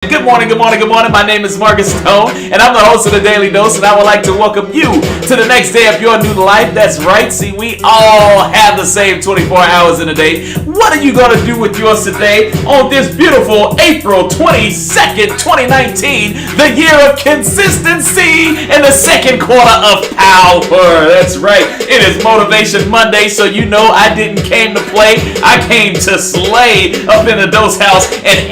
Good morning, good morning, good morning. My name is Markiss Stone, and I'm the host of the Daily Dose, and I would like to welcome you to the next day of your new life. That's right. See, we all have the same 24 hours in a day. What are you going to do with yours today on this beautiful April 22nd, 2019, the year of consistency and the second quarter of power? That's right. It is Motivation Monday, so you know I didn't came to play. I came to slay up in the Dose house, and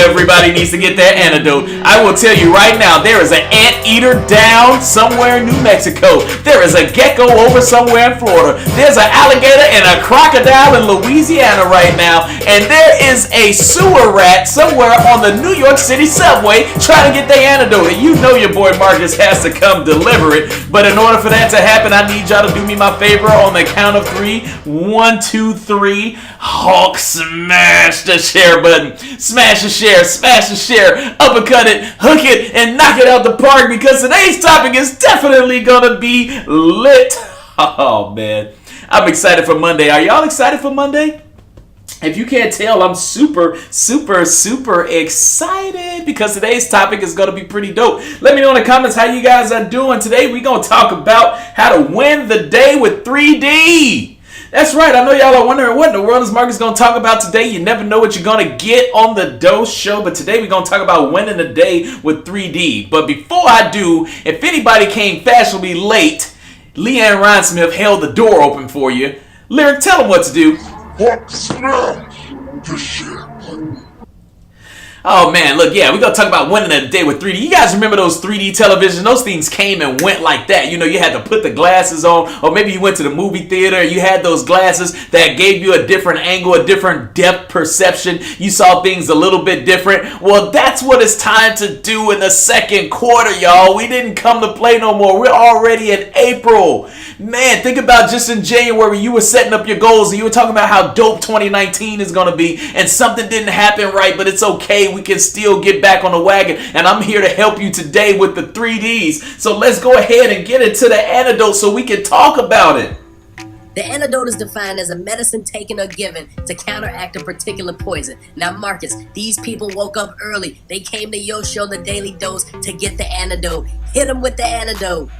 everybody needs to get their antidote. I will tell you right now, there is an anteater down somewhere in New Mexico. There is a gecko over somewhere in Florida. There's an alligator and a crocodile in Louisiana right now. And there is a sewer rat somewhere on the New York City subway trying to get their antidote. And you know your boy Marcus has to come deliver it. But in order for that to happen, I need y'all to do me my favor on the count of three. 1, 2, 3. Hulk smash the share button. Smash the share. Smash the share. Uppercut it, hook it, and knock it out the park, because today's topic is definitely gonna be lit. Oh man, I'm excited for Monday. Are y'all excited for Monday? If you can't tell, I'm super excited because today's topic is going to be pretty dope. Let me know in the comments how you guys are doing. Today we're going to talk about how to win the day with 3D. That's right. I know y'all are wondering what in the world is Marcus going to talk about today. You never know what you're going to get on the Dose Show, but today we're going to talk about winning the day with 3D. But before I do, if anybody came fashionably late, Leanne Rinesmith held the door open for you. Lyric, tell them what to do. What smash the share button. Oh man, look, yeah, we're going to talk about winning the day with 3D. You guys remember those 3D televisions? Those things came and went like that. You know, you had to put the glasses on, or maybe you went to the movie theater and you had those glasses that gave you a different angle, a different depth perception. You saw things a little bit different. Well, that's what it's time to do in the second quarter, y'all. We didn't come to play no more. We're already in April. Man, think about just in January, you were setting up your goals and you were talking about how dope 2019 is going to be, and something didn't happen right, but it's okay. We can still get back on the wagon, and I'm here to help you today with the 3Ds. So let's go ahead and get into the antidote so we can talk about it. The antidote is defined as a medicine taken or given to counteract a particular poison. Now, Marcus, these people woke up early. They came to your show, The Daily Dose, to get the antidote. Hit them with the antidote.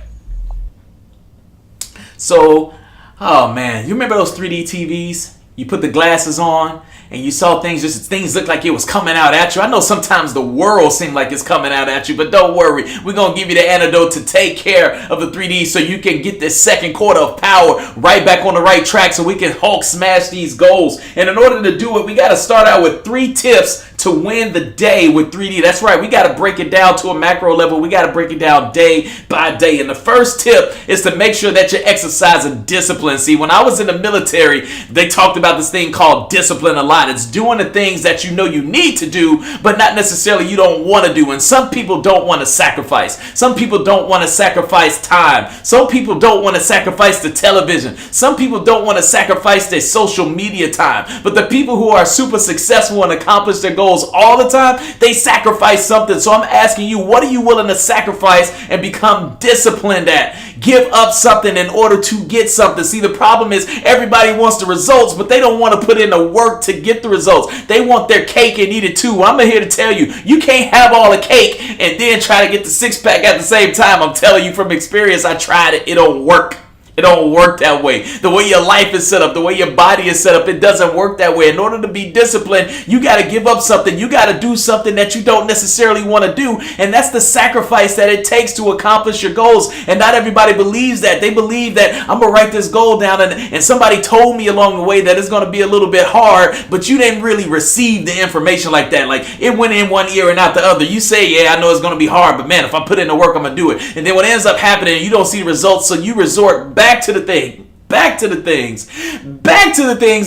So, oh man, you remember those 3D TVs? You put the glasses on and you saw things looked like it was coming out at you. I know sometimes the world seems like it's coming out at you, but don't worry. We're going to give you the antidote to take care of the 3D so you can get this second quarter of power right back on the right track so we can Hulk smash these goals. And in order to do it, we got to start out with 3 tips to win the day with 3D. That's right. We got to break it down to a macro level. We got to break it down day by day. And the first tip is to make sure that you're exercising discipline. See, when I was in the military, they talked about this thing called discipline a lot. It's doing the things that you know you need to do, but not necessarily you don't want to do. And some people don't want to sacrifice. Some people don't want to sacrifice time. Some people don't want to sacrifice the television. Some people don't want to sacrifice their social media time. But the people who are super successful and accomplish their goals all the time, they sacrifice something. So I'm asking you, what are you willing to sacrifice and become disciplined at? Give up something in order to get something. See, the problem is everybody wants the results, but they don't want to put in the work to get the results. They want their cake and eat it too. I'm here to tell you, you can't have all the cake and then try to get the six-pack at the same time. I'm telling you from experience, I tried it. It don't work. It don't work that way. The way your life is set up, the way your body is set up, it doesn't work that way. In order to be disciplined, you got to give up something. You got to do something that you don't necessarily want to do. And that's the sacrifice that it takes to accomplish your goals. And not everybody believes that. They believe that I'm going to write this goal down and somebody told me along the way that it's going to be a little bit hard, but you didn't really receive the information like that. Like it went in one ear and out the other. You say, yeah, I know it's going to be hard, but man, if I put in the work, I'm going to do it. And then what ends up happening, you don't see the results, so you resort back to the things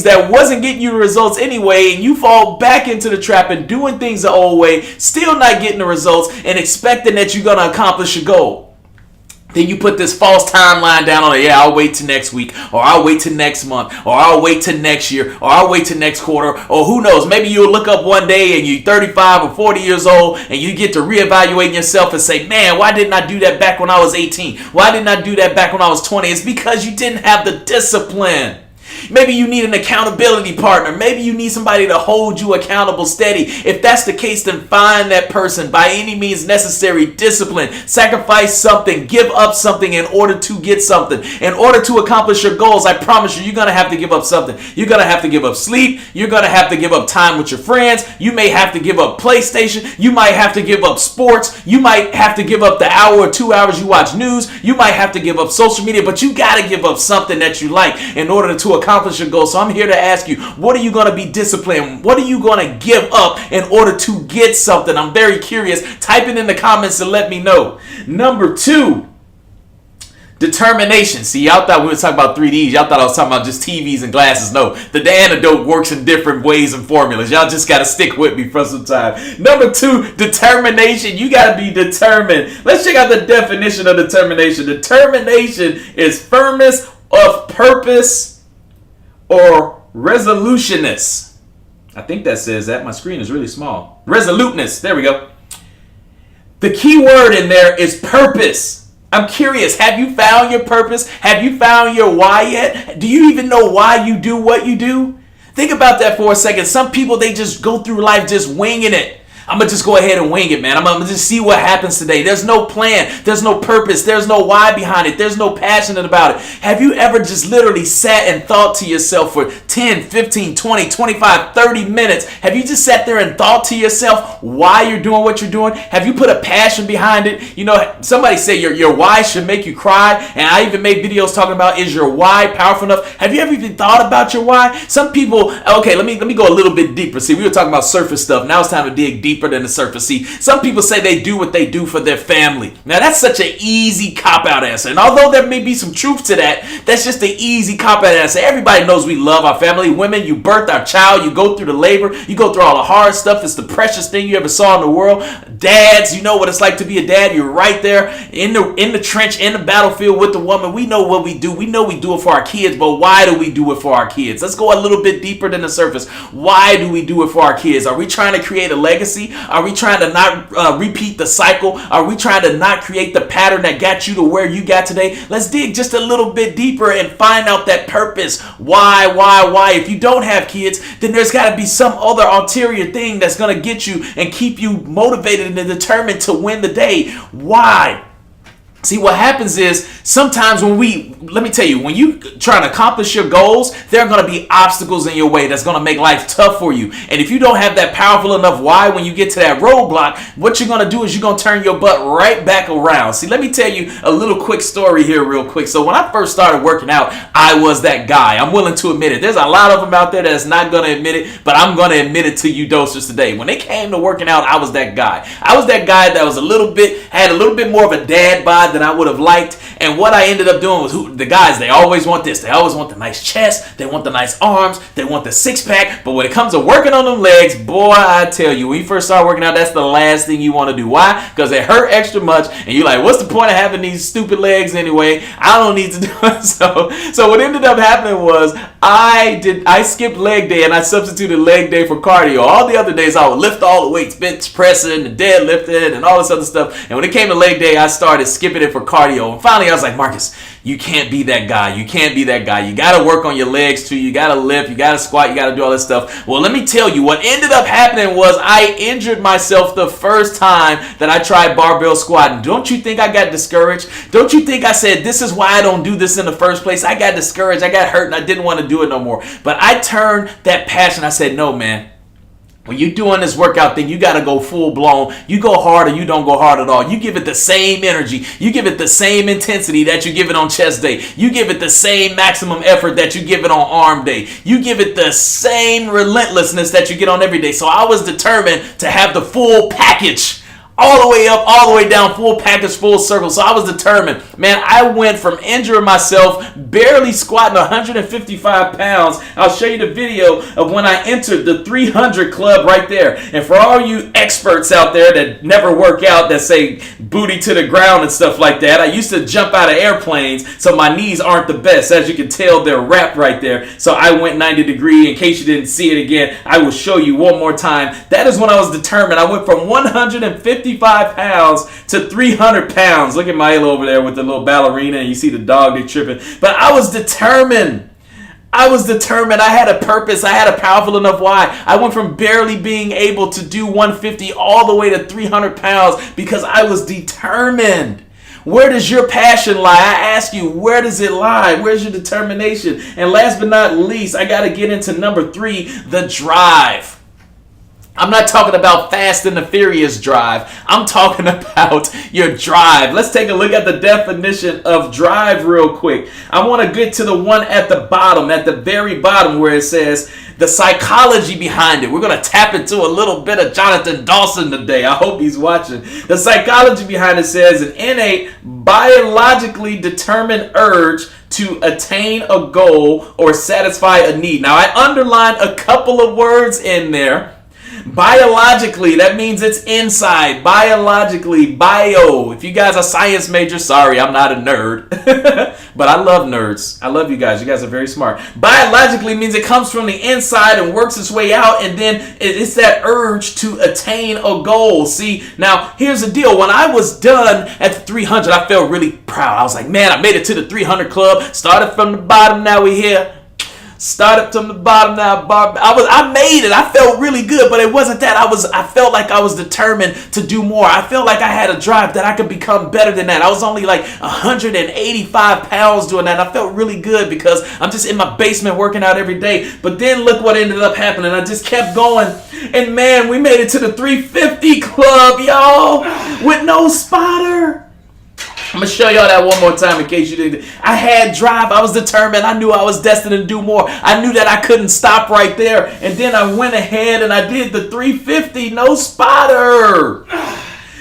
that wasn't getting you the results anyway, and you fall back into the trap and doing things the old way, still not getting the results and expecting that you're going to accomplish your goal. Then you put this false timeline down on it. Yeah, I'll wait till next week, or I'll wait till next month, or I'll wait till next year, or I'll wait till next quarter, or who knows, maybe you'll look up one day and you're 35 or 40 years old and you get to reevaluate yourself and say, man, why didn't I do that back when I was 18? Why didn't I do that back when I was 20? It's because you didn't have the discipline. Maybe you need an accountability partner. Maybe you need somebody to hold you accountable steady. If that's the case, then find that person. By any means necessary, discipline, sacrifice something, give up something in order to get something. In order to accomplish your goals, I promise you, you're going to have to give up something. You're going to have to give up sleep. You're going to have to give up time with your friends. You may have to give up PlayStation. You might have to give up sports. You might have to give up the hour or 2 hours you watch news. You might have to give up social media, but you got to give up something that you like in order to accomplish your goal. So I'm here to ask you, what are you going to be disciplined? What are you going to give up in order to get something? I'm very curious. Type it in the comments and let me know. Number 2, determination. See, y'all thought we were talking about 3Ds. Y'all thought I was talking about just TVs and glasses. No, the antidote works in different ways and formulas. Y'all just got to stick with me for some time. Number 2, determination. You got to be determined. Let's check out the definition of determination. Determination is firmness of purpose or resolutionist. I think that says that. My screen is really small. Resoluteness. There we go. The key word in there is purpose. I'm curious, have you found your purpose? Have you found your why yet? Do you even know why you do what you do? Think about that for a second. Some people, they just go through life just winging it. I'm going to just go ahead and wing it, man. I'm going to just see what happens today. There's no plan. There's no purpose. There's no why behind it. There's no passion about it. Have you ever just literally sat and thought to yourself for 10, 15, 20, 25, 30 minutes? Have you just sat there and thought to yourself why you're doing what you're doing? Have you put a passion behind it? You know, somebody say your why should make you cry. And I even made videos talking about, is your why powerful enough? Have you ever even thought about your why? Some people, okay, let me go a little bit deeper. See, we were talking about surface stuff. Now it's time to dig deeper than the surface. See, some people say they do what they do for their family. Now that's such an easy cop-out answer. And although there may be some truth to that, that's just an easy cop-out answer. Everybody knows we love our family. Women, you birth our child, you go through the labor, you go through all the hard stuff. It's the precious thing you ever saw in the world. Dads, you know what it's like to be a dad. You're right there in the trench, in the battlefield with the woman. We know what we do. We know we do it for our kids, but why do we do it for our kids? Let's go a little bit deeper than the surface. Why do we do it for our kids? Are we trying to create a legacy? Are we trying to not repeat the cycle? Are we trying to not create the pattern that got you to where you got today? Let's dig just a little bit deeper and find out that purpose. Why? If you don't have kids, then there's got to be some other ulterior thing that's going to get you and keep you motivated and determined to win the day. Why? See, what happens is sometimes let me tell you, when you try to accomplish your goals, there are going to be obstacles in your way that's going to make life tough for you. And if you don't have that powerful enough why when you get to that roadblock, what you're going to do is you're going to turn your butt right back around. See, let me tell you a little quick story here real quick. So when I first started working out, I was that guy. I'm willing to admit it. There's a lot of them out there that's not going to admit it, but I'm going to admit it to you doses today. When it came to working out, I was that guy. I was that guy that was had a little bit more of a dad bod than I would have liked. And what I ended up doing was the guys, they always want this. They always want the nice chest. They want the nice arms. They want the six pack. But when it comes to working on them legs, boy, I tell you, when you first start working out, that's the last thing you want to do. Why? Because they hurt extra much. And you're like, what's the point of having these stupid legs anyway? I don't need to do it. So what ended up happening was I skipped leg day and I substituted leg day for cardio. All the other days I would lift all the weights, bench pressing, and deadlifting, and all this other stuff. And when it came to leg day, I started skipping it for cardio. And finally, I was like, Markiss, you can't be that guy. You can't be that guy. You got to work on your legs too. You got to lift. You got to squat. You got to do all this stuff. Well, let me tell you, what ended up happening was I injured myself the first time that I tried barbell squatting. Don't you think I got discouraged? Don't you think I said, this is why I don't do this in the first place? I got discouraged. I got hurt and I didn't want to do it no more. But I turned that passion. I said, no, man. When you're doing this workout thing, you got to go full blown. You go hard or you don't go hard at all. You give it the same energy. You give it the same intensity that you give it on chest day. You give it the same maximum effort that you give it on arm day. You give it the same relentlessness that you get on every day. So I was determined to have the full package. All the way up, all the way down, full package, full circle. So I was determined. Man, I went from injuring myself, barely squatting 155 pounds. I'll show you the video of when I entered the 300 club right there. And for all you experts out there that never work out, that say booty to the ground and stuff like that, I used to jump out of airplanes, so my knees aren't the best. As you can tell, they're wrapped right there. So I went 90 degree. In case you didn't see it again, I will show you one more time. That is when I was determined. I went from 155 pounds to 300 pounds. Look at Milo over there with the little ballerina, and you see the dog, they tripping. But I was determined. I was determined. I had a purpose. I had a powerful enough why. I went from barely being able to do 150 all the way to 300 pounds because I was determined. Where does your passion lie? I ask you, where does it lie? Where's your determination? And last but not least, I got to get into number 3, the drive. I'm not talking about Fast and the Furious drive. I'm talking about your drive. Let's take a look at the definition of drive real quick. I want to get to the one at the bottom, at the very bottom where it says the psychology behind it. We're going to tap into a little bit of Jonathan Dawson today. I hope he's watching. The psychology behind it says an innate, biologically determined urge to attain a goal or satisfy a need. Now, I underlined a couple of words in there. Biologically, that means it's inside. Biologically, bio. If you guys are science majors, sorry, I'm not a nerd. But I love nerds. I love you guys. You guys are very smart. Biologically means it comes from the inside and works its way out, and then it's that urge to attain a goal. See, now here's the deal. When I was done at the 300, I felt really proud. I was like, man, I made it to the 300 club. Started from the bottom, now we're here. Started from the bottom now. I made it. I felt really good, but it wasn't that. I felt like I was determined to do more. I felt like I had a drive that I could become better than that. I was only like 185 pounds doing that. I felt really good because I'm just in my basement working out every day. But then look what ended up happening. I just kept going. And man, we made it to the 350 club, y'all, with no spotter. I'm going to show y'all that one more time in case you didn't. I had drive. I was determined. I knew I was destined to do more. I knew that I couldn't stop right there. And then I went ahead and I did the 350, no spotter.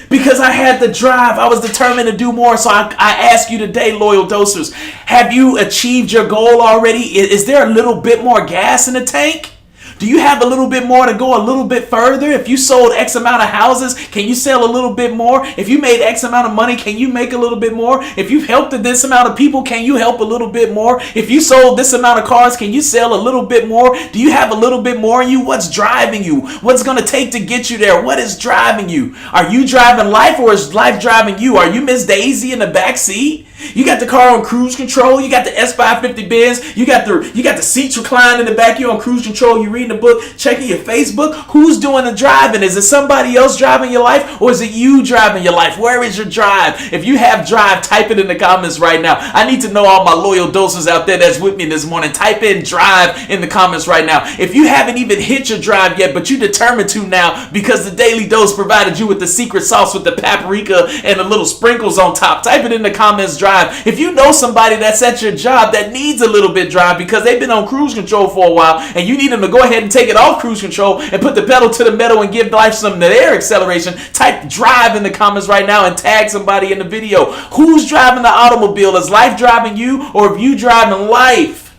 Because I had the drive. I was determined to do more. So I ask you today, loyal dosers, have you achieved your goal already? Is there a little bit more gas in the tank? Do you have a little bit more to go a little bit further? If you sold X amount of houses, can you sell a little bit more? If you made X amount of money, can you make a little bit more? If you've helped this amount of people, can you help a little bit more? If you sold this amount of cars, can you sell a little bit more? Do you have a little bit more in you? What's driving you? What's going to take to get you there? What is driving you? Are you driving life or is life driving you? Are you Miss Daisy in the back seat? You got the car on cruise control. You got the S550 Benz. You got the seats reclined in the back. You on cruise control. You reading a book, checking your Facebook. Who's doing the driving? Is it somebody else driving your life, or is it you driving your life? Where is your drive? If you have drive, type it in the comments right now. I need to know all my loyal doses out there that's with me this morning. Type in drive in the comments right now. If you haven't even hit your drive yet, but you're determined to now because the Daily Dose provided you with the secret sauce with the paprika and the little sprinkles on top, type it in the comments, drive. If you know somebody that's at your job that needs a little bit drive because they've been on cruise control for a while and you need them to go ahead and take it off cruise control and put the pedal to the metal and give life some air acceleration, type drive in the comments right now and tag somebody in the video. Who's driving the automobile? Is life driving you, or are you driving life?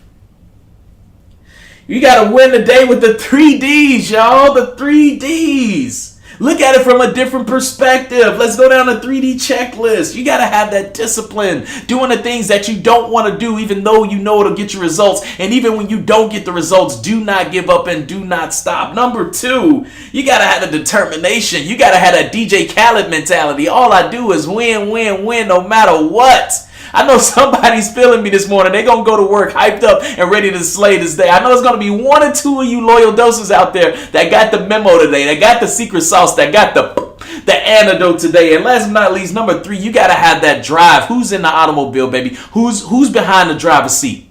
You got to win the day with the 3Ds, y'all. The 3Ds. Look at it from a different perspective. Let's go down a 3D checklist. You got to have that discipline. Doing the things that you don't want to do, even though you know it'll get you results. And even when you don't get the results, do not give up and do not stop. Number 2, you got to have the determination. You got to have that DJ Khaled mentality. All I do is win, win, win, no matter what. I know somebody's feeling me this morning. They're going to go to work hyped up and ready to slay this day. I know there's going to be 1 or 2 of you loyal doses out there that got the memo today, that got the secret sauce, that got the antidote today. And last but not least, number 3, you got to have that drive. Who's in the automobile, baby? Who's behind the driver's seat?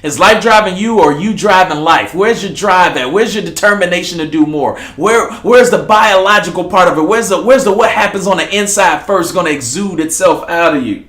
Is life driving you, or are you driving life? Where's your drive at? Where's your determination to do more? Where's the biological part of it? Where's the what happens on the inside first going to exude itself out of you?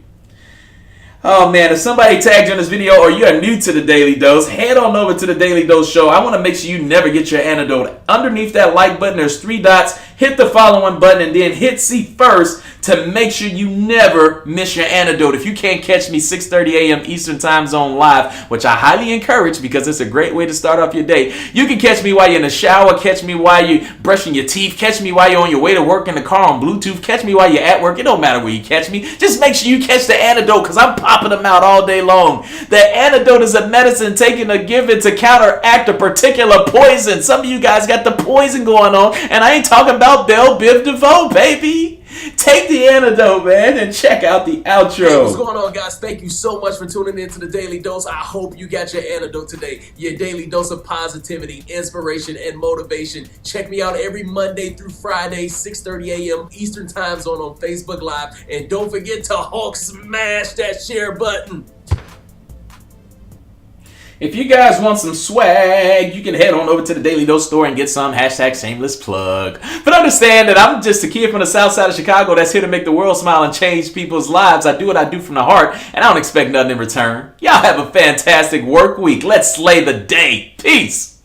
Oh man, if somebody tagged you in this video or you are new to the Daily Dose, head on over to the Daily Dose Show. I want to make sure you never get your antidote. Underneath that like button, there's 3 dots. Hit the following button and then hit see first to make sure you never miss your antidote. If you can't catch me 6:30 a.m. Eastern Time Zone live, which I highly encourage because it's a great way to start off your day, you can catch me while you're in the shower, catch me while you're brushing your teeth, catch me while you're on your way to work in the car on Bluetooth, catch me while you're at work. It don't matter where you catch me. Just make sure you catch the antidote because I'm popping them out all day long. The antidote is a medicine taken or given to counteract a particular poison. Some of you guys got the poison going on, and I ain't talking about Belle Biv DeVoe, baby. Take the antidote, man, and check out the outro. Hey, what's going on, guys? Thank you so much for tuning in to the Daily Dose. I hope you got your antidote today. Your daily dose of positivity, inspiration, and motivation. Check me out every Monday through Friday, 6:30 a.m. Eastern Time Zone on Facebook Live. And don't forget to Hulk smash that share button. If you guys want some swag, you can head on over to the Daily Dose store and get some. #shameless plug. But understand that I'm just a kid from the south side of Chicago that's here to make the world smile and change people's lives. I do what I do from the heart, and I don't expect nothing in return. Y'all have a fantastic work week. Let's slay the day. Peace.